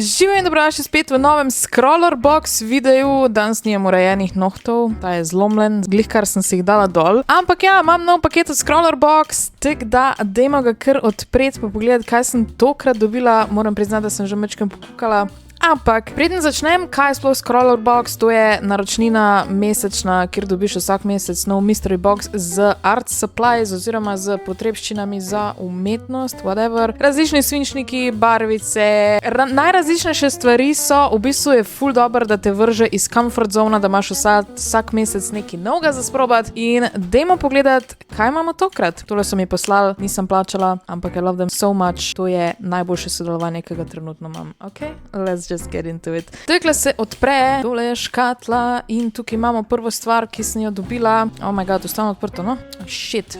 Živijo in dobrodošli spet v novem Scrollerbox videu. Danes nijem urejenih nohtov, ta je zlomljen, glih kar sem si jih dala dol. Ampak ja, imam nov paket od Scrollerbox, tak da dajmo ga kar odpreti pa pogledati, kaj sem tokrat dobila. Moram priznati, da sem že majčkeno pokukala. Ampak, preden začnem, kaj je sploh Scrollerbox, to je naročnina mesečna, kjer dobiš vsak mesec nov mystery box z art supplies oziroma z potrebščinami za umetnost, whatever. Različni svinčniki, barvice, najrazličnejše stvari so, v bistvu je ful dobro, da te vrže iz comfort zona, da imaš vsak mesec nekaj novega za sprobati. In dajmo pogledati, kaj imamo tokrat. Tole so mi poslali, nisem plačala, ampak I love them so much. To je najboljše sodelovanje, ki ga trenutno imam. Ok, let's just get into it. Tukaj se odpre, tole je škatla in tukaj imamo prvo stvar, ki sem jo dobila. Oh my god, ostalo odprto, no? Shit.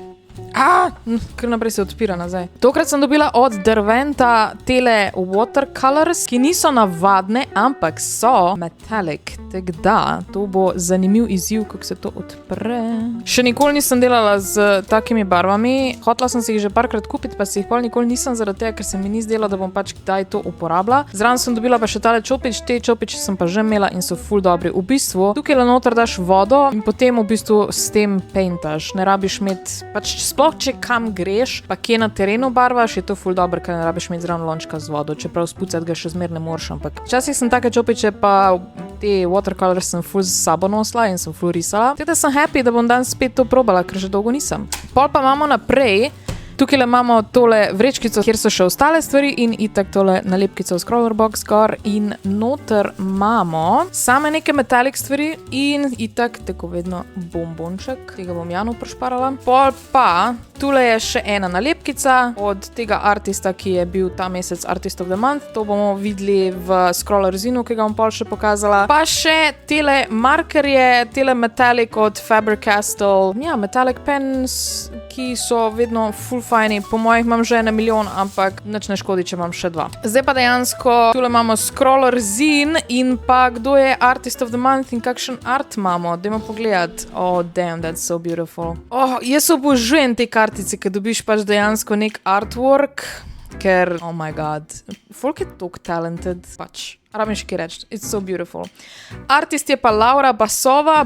Kar naprej se odpira nazaj. Tokrat sem dobila od Derwenta tele watercolors, ki niso navadne, ampak so metallic. Tak da, to bo zanimiv izziv, kako se to odpre. Še nikoli nisem delala z takimi barvami. Hotela sem si jih že parkrat kupiti, pa si jih pol nikoli nisem zaradi tega, ker se mi ni zdelo, da bom pač kdaj to uporabila. Zraven sem dobila pa še tale čopič, te čopiče sem pa že imela in so ful dobri. V bistvu, tukaj noter daš vodo in potem v bistvu s tem paintaš. Ne rabiš imeti, pač sploh če kam greš, pa kje na terenu barvaš, je to ful dobro, ker ne rabiš imeti zraven lončka z vodo, čeprav spucati ga še zmer ne moreš, ampak včasih sem take čopiče pa te watercolors sem ful z sabo nosila in sem ful risala. Teda sem happy, da bom danes spet to probala, ker že dolgo nisem. Pol pa imamo naprej. Tukaj imamo tole vrečkico, kjer so še ostale stvari in itak tole nalepkico v Scrollerbox gor in noter imamo same neke metalik stvari in itak tako vedno bombonček, tega bom Janu prišparala. Pol pa tule je še ena nalepkica od tega artista, ki je bil ta mesec Artist of the Month. To bomo videli v Scrollerzinu, ki ga bom pol še pokazala. Pa še tele markerje, tele metalik od Faber-Castell. Ja, metallic pens, ki so vedno full fajni. Po mojih imam že 1 milijon, ampak nič ne škodi, če imam še 2. Zdaj pa dejansko tule imamo Scrollerzin in pa kdo je Artist of the Month in kakšen art imamo. Dajmo pogledati. Oh, damn, that's so beautiful. Oh, jaz obožujem te kartice, ki dobiš pač dejansko nek artwork, ker, oh my god, folk je tok talented, pač. Rabim še kaj reči. It's so beautiful. Artist je pa Laura Basova.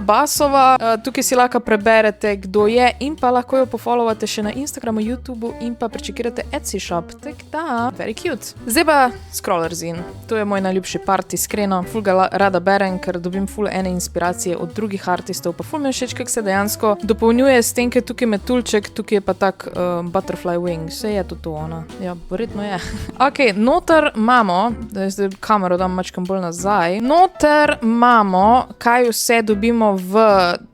Tukaj si lahko preberete, kdo je in pa lahko jo pofollowate še na Instagramu, YouTubeu in pa prečekirate Etsy shop. Tak da, very cute. Zdaj pa Scrollerzin. To je moj najljubši part, iskreno. Ful ga rada berem, ker dobim ful ene inspiracije od drugih artistov. Pa ful mi všeč, kak se dejansko dopolnjuje s tem, ker tukaj je metuljček, tukaj je pa tak butterfly wing. Vse je to ona. Ja, verjetno je. Ok, noter imamo, da zdaj kamero dam mačkam bolj nazaj. Noter imamo, kaj vse dobimo v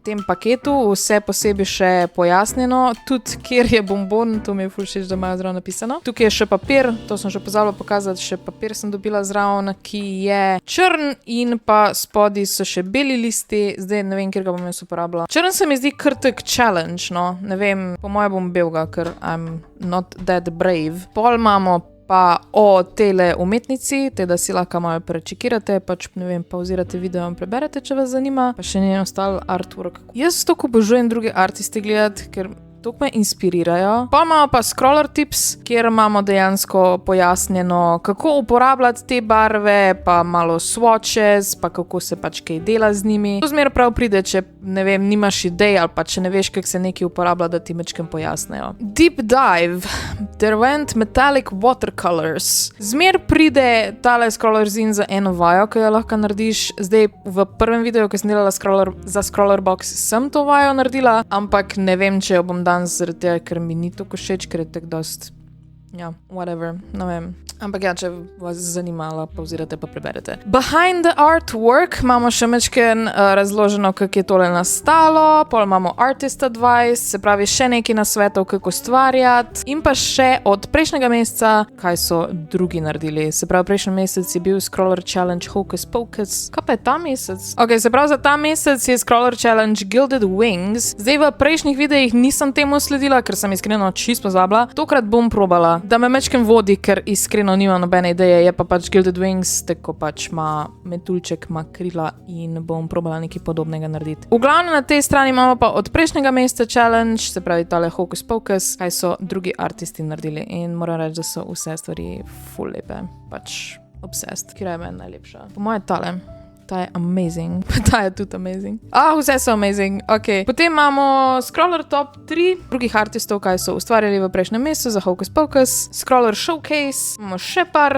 tem paketu, vse posebej še pojasnjeno, tudi kjer je bonbon, to mi je ful všeč, da imajo zraven napisano. Tukaj je še papir, to sem že pozabila pokazati, še papir sem dobila zraven, ki je črn in pa spodaj so še beli listi, zdaj ne vem, kjer ga bom jaz uporabila. Črn se mi zdi krtek challenge, no, ne vem, po moje bom belga, ker I'm not that brave. Pol imamo pa o tele umetnici, da si lahko malo prečekirate, pač ne vem, pauzirate video in preberete, če vas zanima, pa še njen ostal artwork. Jaz toliko obožujem druge artiste gledati, ker toliko me inspirirajo. Pa imamo pa Scroller Tips, kjer imamo dejansko pojasnjeno, kako uporabljati te barve, pa malo swatches, pa kako se pač kaj dela z njimi. To zmer prav pride, če ne vem, nimaš idej ali pa če ne veš, kako se nekaj uporablja, da ti mečkem pojasnejo. Deep Dive, Derwent Metallic Watercolors. Zmer pride tale Scrollerzin za eno vajo, ki jo lahko narediš. Zdaj v prvem videu, ki sem delala za Scrollerbox, sem to vajo naredila, ampak ne vem, če jo bom danes zaradi tega, ker mi ni toliko všeč, ker je tako dost, ja, whatever, ne vem. Ampak ja, če vas zanimala, pauzirate pa preberete. Behind the artwork imamo še mečken razloženo, kako je tole nastalo, pol imamo artist advice, se pravi še nekaj nasvetov, kako ustvarjati in pa še od prejšnjega meseca, kaj so drugi naredili. Se pravi, prejšnji mesec je bil Scroller Challenge Hocus Pocus. Kaj pa je ta mesec? Ok, se pravi, za ta mesec je Scroller Challenge Gilded Wings. Zdaj v prejšnjih videih nisem temu sledila, ker sem iskreno čisto pozabila. Tokrat bom probala, da me mečken vodi, ker iskreno nima nobene ideje, je pa pač Gilded Wings, tako pač ima metuljček, ima krila in bom probala nekaj podobnega narediti. V glavnem na tej strani imamo pa od prejšnjega meseca challenge, se pravi tale Hocus Pocus, kaj so drugi artisti naredili in moram reči, da so vse stvari ful lepe. Pač obsessed. Kira je meni najlepša? Po moje tale. Ta je amazing. Ta je tudi amazing. Vse so amazing. Ok. Potem imamo Scroller Top 3 drugih artistov, kaj so ustvarjali v prejšnjem mesecu za Hocus Pocus. Scroller Showcase. Imamo še par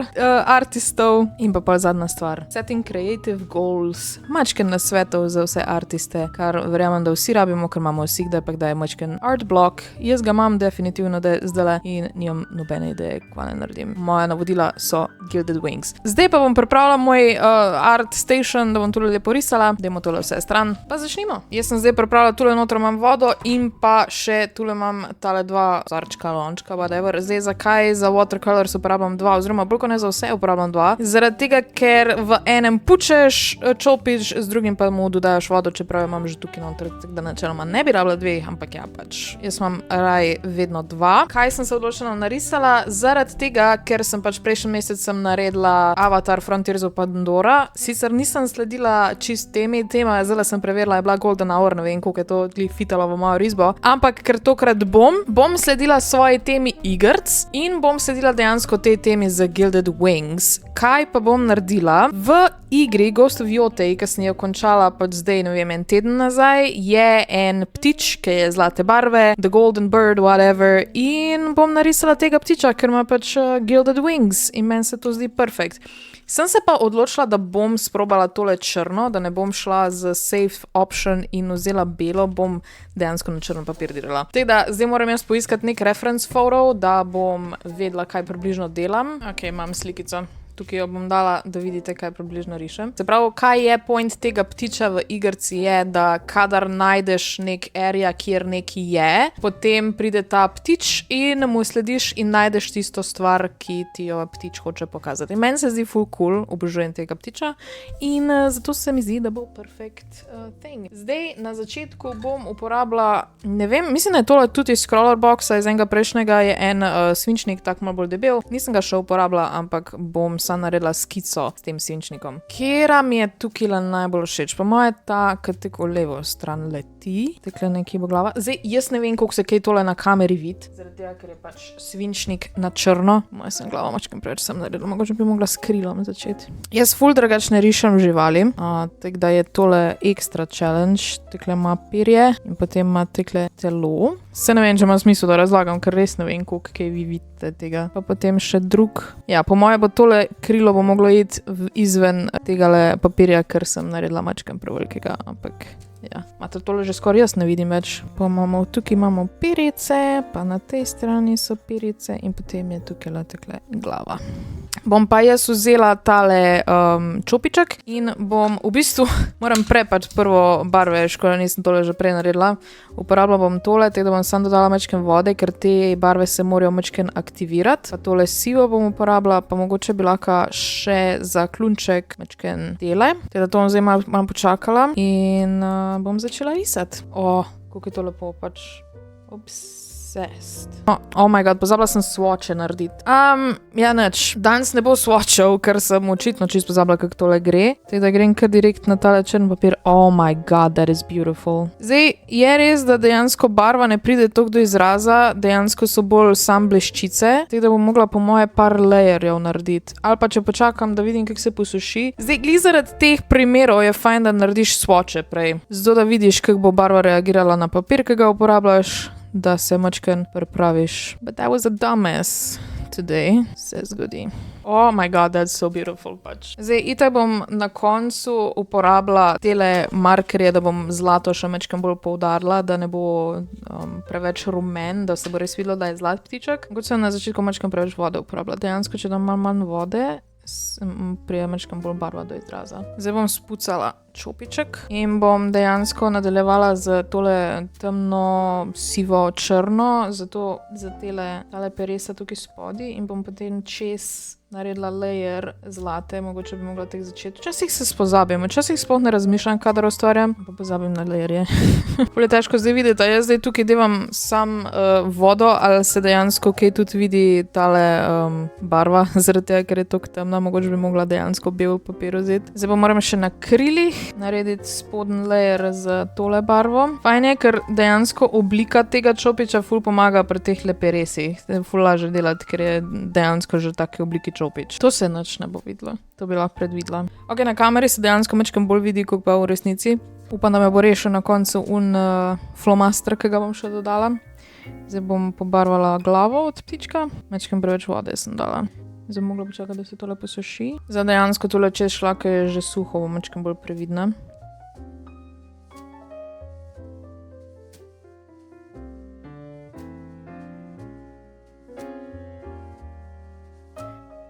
artistov. In pa zadnja stvar. Setting creative goals. Mačken nasvetov za vse artiste, kar verjamem, da vsi rabimo, ker imamo vsi kdaj pa kdaj mačken art block. Jaz ga imam definitivno zdajle in nimam nobene ideje, kva ne naredim. Moja navodila so Gilded Wings. Zdaj pa bom pripravila moj art station, da bom tole lepo risala, dajmo tole vse stran, pa začnimo. Jaz sem zdaj pripravila, tule noter imam vodo in pa še tule imam tale dva vzorčka, lončka, whatever. Zdaj, zakaj za watercolors uporabljam dva, oziroma bolj kot ne za vse uporabljam dva? Zaradi tega, ker v enem pučeš čopič, z drugim pa mu dodajaš vodo, čeprav imam že tukaj noter, tako da načeloma ne bi rabila dveh, ampak ja, pač. Jaz imam raj vedno dva. Kaj sem se odločila narisala? Zaradi tega, ker sem pač prejšnji mesec sem naredila Avatar Frontiers of Pandora. Sicer nisem sledila čist temi, tema zdaj sem preverila, je bila Golden Hour, ne vem, koliko je to fitalo v mojo risbo, ampak ker tokrat bom sledila svoji temi igrc in bom sledila dejansko tej temi za Gilded Wings. Kaj pa bom naredila? V igri Ghost of Yotei, ki sem jo končala pač zdaj, ne vem, en teden nazaj, je en ptič, ki je zlate barve, The Golden Bird, whatever, in bom narisala tega ptiča, ker ima pač Gilded Wings in meni se to zdi perfekt. Sem se pa odločila, da bom sprobala tole črno, da ne bom šla z safe option in vzela belo, bom dejansko na črno papir delala. Tako da zdaj moram jaz poiskati nek reference photo, da bom vedela, kaj približno delam. Ok, imam slikico. Tukaj jo bom dala, da vidite, kaj približno rišem. Se pravi, kaj je point tega ptiča v igrci je, da kadar najdeš nek area, kjer neki je, potem pride ta ptič in mu slediš in najdeš tisto stvar, ki ti jo ptič hoče pokazati. Meni se zdi full cool, obožujem tega ptiča in zato se mi zdi, da bo perfect thing. Zdaj, na začetku bom uporabila, ne vem, mislim, da je tole tudi iz Scroller Boxa, iz enega prejšnjega je en svinčnik, tak malo bolj debel. Nisem ga še uporabila, ampak bom sam naredila skico s tem svinčnikom. Kera mi je tukaj najbolj všeč? Po moje ta, ki tako levo stran leti. Tekle nekje bo glava. Zdaj, jaz ne vem, koliko se kaj tole na kameri vidi. Zaradi tega, ker je pač svinčnik na črno. Moja sem glava mačkem preveč sem naredila. Mogoče bi mogla s krilom začeti. Jaz ful drugačne rišem živali. Tako da je tole extra challenge. Tekle ima perje in potem ima tekle telo. Se ne vem, če ima smisel, da razlagam, ker res ne vem, koliko kaj vi vidite tega. Pa potem še drug. Ja, po moje bo tole krilo bo moglo iti izven tegale papirja, ker sem naredila mačkem prevelikega, ampak ja. Imate tole že skoraj jaz ne vidim več. Pa tukaj imamo perice, pa na tej strani so perice in potem je tukaj tekle glava. Bom pa jaz vzela tale čopiček in bom v bistvu, moram prepač prvo barve, škoda nisem tole že prej naredila, uporabila bom tole, tako da bom sam dodala mačken vode, ker te barve se morajo mačken aktivirati. Pa tole sivo bom uporabila, pa mogoče bi lahko še za klunček mačken tele. Tako da to bom zdaj malo počakala in bom začela risati. Koliko je to lepo pač. Oh my god, pozabila sem swatche narediti. Ja, nič. Danes ne bo swatchov, ker sem očitno čisto pozabila, kako tole gre. Tako da grem kar direkt na tale črn papir. Oh my god, that is beautiful. Zdaj, je res, da dejansko barva ne pride toliko do izraza, dejansko so bolj sam bleščice, tako da bom mogla po moje par layerjev narediti. Ali pa če počakam, da vidim, kako se posuši. Zdaj, glih zaradi teh primerov je fajn, da narediš swatche prej. Zato da vidiš, kako bo barva reagirala na papir, ki ga uporabljaš, da se mačken pripraviš. But that was a dumbass today, se zgodi. Oh my god, that's so beautiful pač. Zdaj, itak bom na koncu uporabila tele markerje, da bom zlato še mačken bolj poudarila, da ne bo preveč rumen, da se bo res videlo, da je zlat ptiček. Kot sem na začetku mačken preveč vode uporabila. Dejansko, če dam manj vode, prije mačkem bolj barva do izraza. Zdaj bom spucala čopiček in bom dejansko nadaljevala z tole temno sivo črno, zato za tale peresa tukaj spodaj in bom potem čez naredila layer zlate, mogoče bi mogla teh začeti. Včasih se spozabim, včasih sploh ne razmišljam, kadar ustvarjam, pa pozabim na layerje. Bolj je težko zdaj videti, jaz zdaj tukaj devam sam vodo, ali se dejansko kaj tudi vidi tale barva, zaradi tega, ker je toliko temna, mogoče bi mogla dejansko bel papir vzeti. Zdaj pa moram še na krilih narediti spodnji layer z tole barvo. Fajn je, ker dejansko oblika tega čopiča ful pomaga pri teh peresih. Ful lažje delati, ker je dejansko že taki obliki čopič. To se nič ne bo videlo. To bi lahko predvidela. Ok, na kameri se dejansko mečkam bolj vidi, kot pa v resnici. Upam, da me bo rešil na koncu flomaster, ki ga bom še dodala. Zdaj bom pobarvala glavo od ptička. Mečkam preveč vode sem dala. Zdaj mogla počakati, da se tole posuši. Zdaj dejansko tole čez šlaka je že suho, bom mečkam bolj previdna.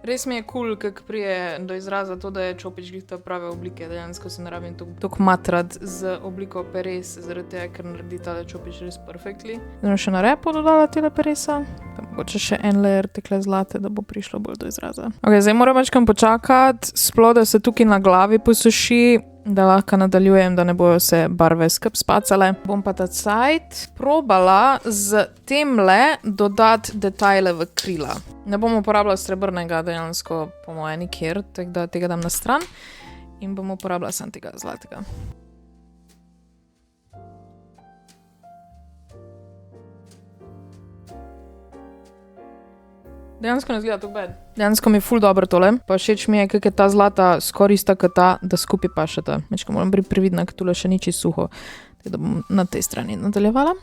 Res mi je cool, kako prije do izraza to, da je čopič glih te prave oblike. Dejansko se ne rabim toliko matrati z obliko peres, zaradi tega, ker naredi tale čopič res perfectly. Zdaj še na repo dodala tele peresa, pa mogoče še en layer tekle zlate, da bo prišlo bolj do izraza. Ok, zdaj moram mačkam počakati, sploh da se tukaj na glavi posuši, da lahko nadaljujem, da ne bojo se barve skup spacale. Bom pa ta cajt probala z temle dodati detajle v krila. Ne bom uporabljala srebrnega dejansko po moje nikjer, tako da tega dam na stran in bom uporabljala samo tega zlatega. Dejansko ne zgleda tako bad. Dejansko mi je ful dobro tole, pa všeč mi je, kako je ta zlata skoraj ista kot ta, da skupaj pašeta. Mečka moram biti previdna, ker tole še ni čisto suho, tako da bom na tej strani nadaljevala.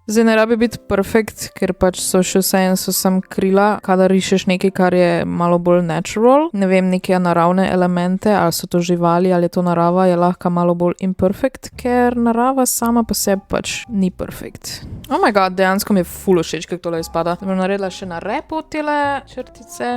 Zdaj ne rabi biti perfekt, ker pač so še vseeno so sam krila, kadar rišeš nekaj, kar je malo bolj natural. Ne vem, neke naravne elemente, ali so to živali, ali je to narava, je lahko malo bolj imperfect, ker narava sama po sebi pač ni perfect. Oh my god, dejansko mi je ful všeč, kako tole izpada. Da bom naredila še na repu tele črtice.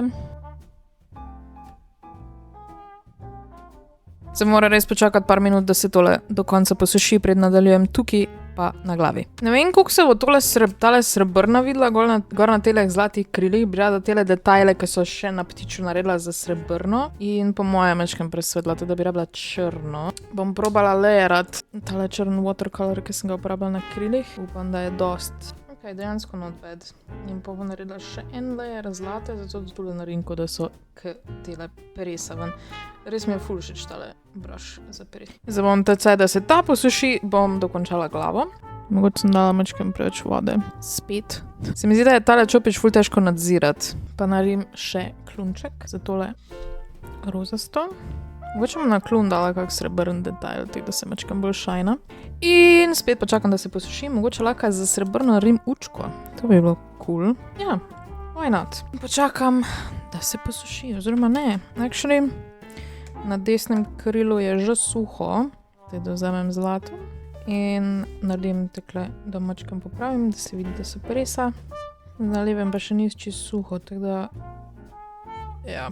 Se mora res počakati par minut, da se tole do konca posuši, pred nadaljujem tukaj pa na glavi. Ne vem, koliko se bo tale srebrna videla, gor na teleh zlatih krilih, bi rada tele detajle, ki so še na ptiču naredila za srebrno in po mojem mečkem presvetla, da bi rabila črno. Bom probala layerat tale črn watercolor, ki sem ga uporabila na krilih. Upam, da je dost. Ok, dejansko not bad. In pa bom naredila še en layer zlate, zato da tule naredim, kot da so k tele peresa ven. Res mi je ful všeč tale brush za peres. Zdaj bom da se ta posuši, bom dokončala glavo. Mogoče sem dala mečkem preveč vode. Spet. Se mi zdi, da je tale čopič ful težko nadzirati. Pa naredim še klunček za tole rozasto. Mogoče bom na klun dala kak srebrn detajl, tako da se mečkem bolj šajna. In spet počakam, da se posuši. Mogoče lahko za srebrno naredim učko. To bi bilo cool. Ja, why not? Počakam, da se posuši, oziroma ne. Actually, na desnem krilu je že suho, zdaj da vzamem zlato in naredim takle, da mačkam popravim, da se vidi, da so peresa. Na levem pa še ni čisto suho, tako da ja,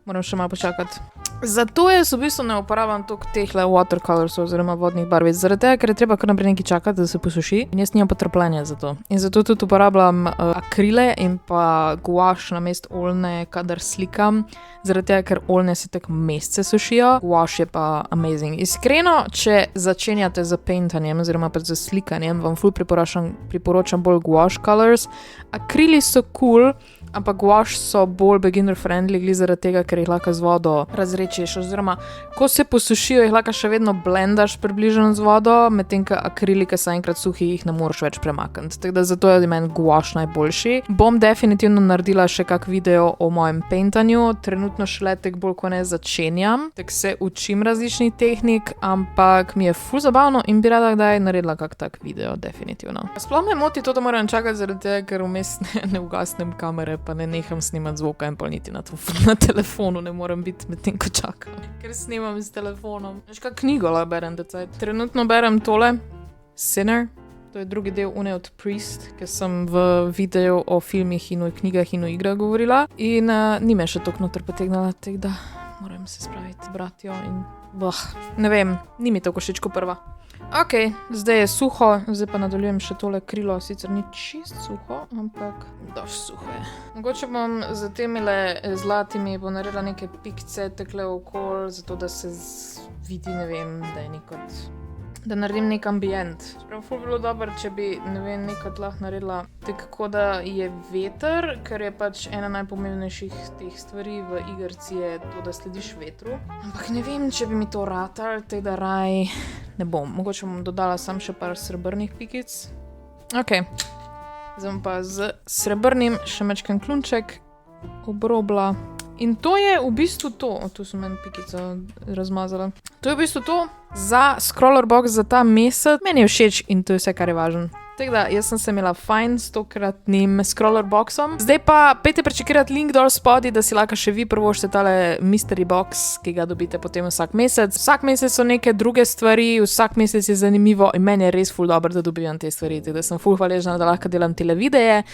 moram še malo počakati. Zato jaz v bistvu ne uporabljam toliko tehle watercolors oziroma vodnih barvic, zaradi tega, ker je treba kar naprej nekaj čakati, da se posuši in jaz nimam potrpljenja za to. In zato tudi uporabljam akrile in pa guaš namesto oljne, kadar slikam, zaradi tega, ker oljne se tako mesece sušijo, guaš je pa amazing. Iskreno, če začenjate z paintanjem oziroma pa z slikanjem, vam ful priporočam bolj guaš colors. Akrili so cool, ampak guaš so bolj beginner friendly, glih zaradi tega, ker jih lahko z vodo razrečeš, oziroma ko se posušijo, jih lahko še vedno blendaš približno z vodo, medtem ko akrili, ki so enkrat suhi, jih ne moreš več premakniti. Tako da zato je meni guaš najboljši. Bom definitivno naredila še kak video o mojem paintanju, trenutno šele tek bolj ko ne začenjam, tak se učim različnih tehnik, ampak mi je ful zabavno in bi rada kdaj naredila kak tak video, definitivno. Sploh me moti to, da moram čakati zaradi tega, ker vmes ne ugasnem kamere, pa ne neham snimati zvoka in pa niti na telefonu ne moram biti med tem, ko čakam. Ker snimam s telefonom. Veš, kak knjigo la berem, decaj. Trenutno berem tole, Sinner. To je drugi del une od Priest, ki sem v videu o filmih in o knjigah in o igrah govorila. In ni me še toliko noter potegnala, tako da moram se spraviti, brati jo in ne vem, ni mi toliko všeč kot prva. Ok, zdaj je suho, zdaj pa nadaljujem še tole krilo, sicer ni čist suho, ampak dož suho je. Mogoče bom za temile zlatimi bom naredila neke pikce tekle okol, zato da se vidi, ne vem, da je nekot da naredim nek ambient. Čeprav ful bilo dobro, če bi, ne vem, nekaj lahko naredila tako, da je veter, ker je pač ena najpomembnejših teh stvari v igrci je to, da slediš vetru. Ampak ne vem, če bi mi to ratal, tako da raj ne bom. Mogoče bom dodala samo še par srebrnih pikic. Ok, zdaj bom pa z srebrnim še mečken klunček obrobla. In to je v bistvu to. Tu sem meni pikico razmazala. To je v bistvu to za scroller box za ta mesec. Meni je všeč in to je vse, kar je važno. Tako da, jaz sem se imela fajn s tokratnim scroller boxom. Zdaj pa pejte prečekirati link dol spodaj, da si lahko še vi prvošite tale mystery box, ki ga dobite potem vsak mesec. Vsak mesec so neke druge stvari, vsak mesec je zanimivo in meni je res ful dobro, da dobivam te stvari. Tako da sem ful hvaležna, da lahko delam tele videe.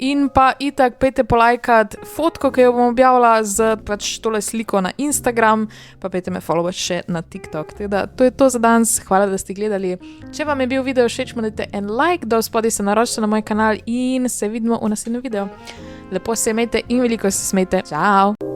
In pa itak pejte polajkat fotko, ki jo bom objavila z pač tole sliko na Instagram, pa pejte me followati še na TikTok. Tako da, to je to za danes. Hvala, da ste gledali. Če vam je bil video všeč, mu dajte en like, dol spodaj se naročite na moj kanal in se vidimo v naslednjem videu. Lepo se imejte in veliko se smejte. Čau!